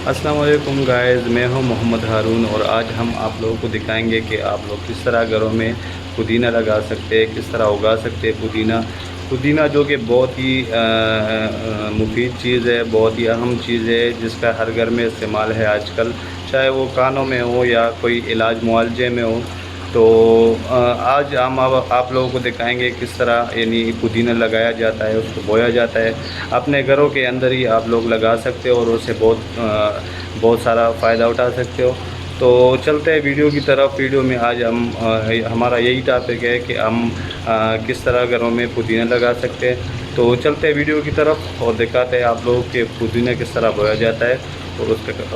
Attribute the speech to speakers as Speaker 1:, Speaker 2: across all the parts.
Speaker 1: अस्सलाम वालेकुम गाइस, मैं हूं मोहम्मद हारून और आज हम आप लोगों को दिखाएंगे कि आप लोग किस तरह घरों में पुदीना लगा सकते हैं, किस तरह उगा सकते हैं पुदीना जो कि बहुत ही मुफीद चीज़ है, बहुत ही अहम चीज़ है जिसका हर घर में इस्तेमाल है आजकल, चाहे वो कानों में हो या कोई इलाज मुआलजे में हो। तो आज हम अब आप लोगों को दिखाएंगे किस तरह यानी पुदीना लगाया जाता है, उसको बोया जाता है। अपने घरों के अंदर ही आप लोग लगा सकते हो और उससे बहुत सारा फ़ायदा उठा सकते हो। तो चलते हैं वीडियो की तरफ। वीडियो में आज हमारा यही टॉपिक है कि हम किस तरह घरों में पुदीना लगा सकते हैं। तो चलते हैं वीडियो की तरफ और दिखाते हैं आप लोगों के पुदीना किस तरह बोया जाता है और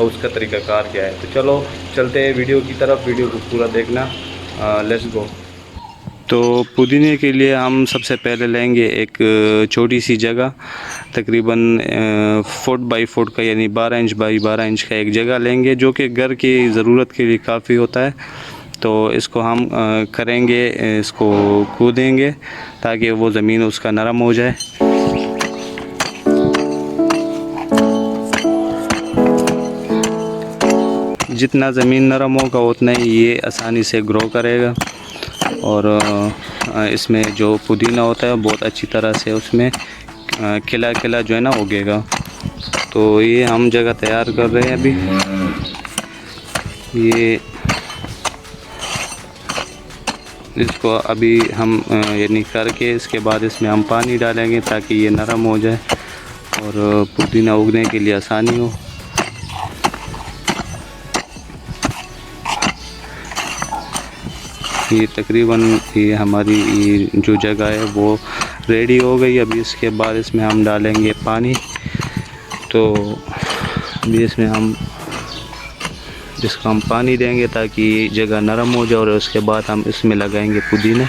Speaker 1: उसका तरीक़ाकार क्या है। तो चलो चलते हैं वीडियो की तरफ, वीडियो को पूरा देखना। Let's go. तो पुदीने के लिए हम सबसे पहले लेंगे एक छोटी सी जगह, तकरीबन फुट बाई फुट का यानी 12 इंच बाई 12 इंच का एक जगह लेंगे जो कि घर की ज़रूरत के लिए काफ़ी होता है। तो इसको हम करेंगे, इसको कूदेंगे ताकि वो ज़मीन उसका नरम हो जाए। जितना ज़मीन नरम होगा उतना ही ये आसानी से ग्रो करेगा और इसमें जो पुदीना होता है बहुत अच्छी तरह से उसमें खिला खिला जो है ना उगेगा। तो ये हम जगह तैयार कर रहे हैं अभी। ये इसको अभी हम यानी करके इसके बाद इसमें हम पानी डालेंगे ताकि ये नरम हो जाए और पुदीना उगने के लिए आसानी हो। ये तकरीबन ये हमारी ये जो जगह है वो रेडी हो गई। अभी इसके बाद इसमें हम डालेंगे पानी। तो अभी इसमें हम पानी देंगे ताकि ये जगह नरम हो जाए और उसके बाद हम इसमें लगाएंगे पुदीना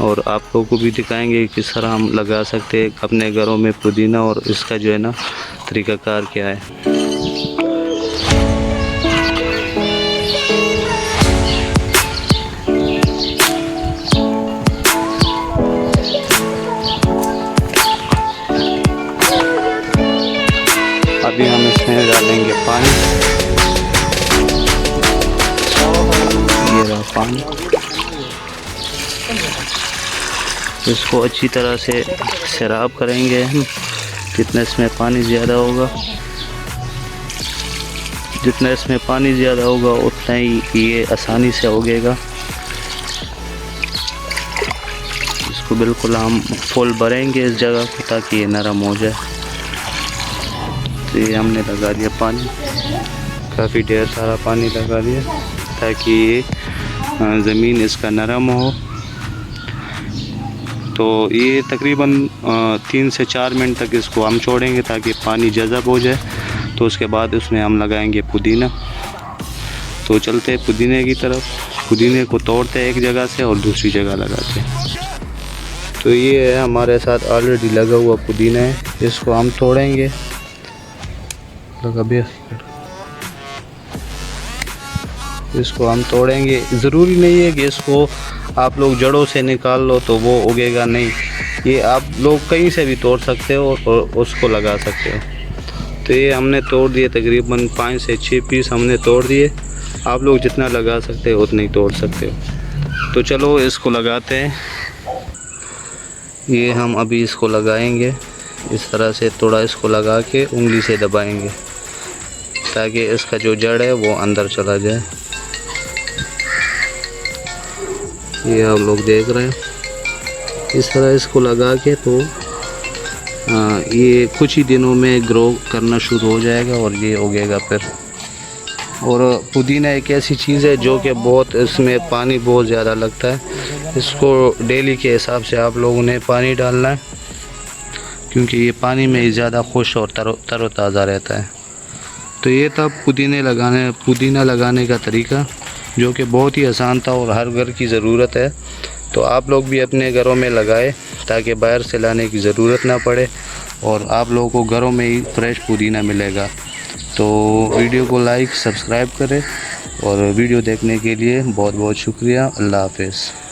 Speaker 1: और आप लोगों को भी दिखाएंगे किस तरह हम लगा सकते हैं अपने घरों में पुदीना और इसका जो है ना तरीक़ाकार क्या है। अभी हम इसमें डालेंगे पानी। ये रहा पानी। इसको अच्छी तरह से सैराब करेंगे हम। जितना इसमें पानी ज़्यादा होगा उतना ही ये आसानी से उगेगा। इसको बिल्कुल हम फुल भरेंगे इस जगह को ताकि ये नरम हो जाए। तो ये हमने लगा दिया पानी, काफ़ी ढेर सारा पानी लगा दिया ताकि ये ज़मीन इसका नरम हो। तो ये तकरीबन 3 से 4 मिनट तक इसको हम छोड़ेंगे ताकि पानी जज़ब हो जाए। तो उसके बाद उसमें हम लगाएंगे पुदीना। तो चलते हैं पुदीने की तरफ। पुदीने को तोड़ते हैं एक जगह से और दूसरी जगह लगाते हैं। तो ये है हमारे साथ ऑलरेडी लगा हुआ पुदीना है, इसको हम तोड़ेंगे। इसको हम तोड़ेंगे। ज़रूरी नहीं है कि इसको आप लोग जड़ों से निकाल लो तो वो उगेगा, नहीं, ये आप लोग कहीं से भी तोड़ सकते हो और उसको लगा सकते हो। तो ये हमने तोड़ दिए, तकरीबन 5 से 6 पीस हमने तोड़ दिए। आप लोग जितना लगा सकते हो उतना ही तोड़ सकते हो। तो चलो इसको लगाते हैं। ये हम अभी इसको लगाएंगे इस तरह से, थोड़ा इसको लगा के उंगली से दबाएंगे ताकि इसका जो जड़ है वो अंदर चला जाए। ये आप लोग देख रहे हैं इस तरह इसको लगा के। तो ये कुछ ही दिनों में ग्रो करना शुरू हो जाएगा और ये उगेगा फिर। और पुदीना एक ऐसी चीज़ है जो कि बहुत इसमें पानी बहुत ज़्यादा लगता है। इसको डेली के हिसाब से आप लोगों ने पानी डालना है क्योंकि ये पानी में ही ज़्यादा खुश और तरोताज़ा रहता है। तो ये था पुदीना लगाने का तरीका जो कि बहुत ही आसान था और हर घर की ज़रूरत है। तो आप लोग भी अपने घरों में लगाएं ताकि बाहर से लाने की ज़रूरत ना पड़े और आप लोगों को घरों में ही फ्रेश पुदीना मिलेगा। तो वीडियो को लाइक सब्सक्राइब करें और वीडियो देखने के लिए बहुत बहुत शुक्रिया। अल्लाह हाफ़िज़।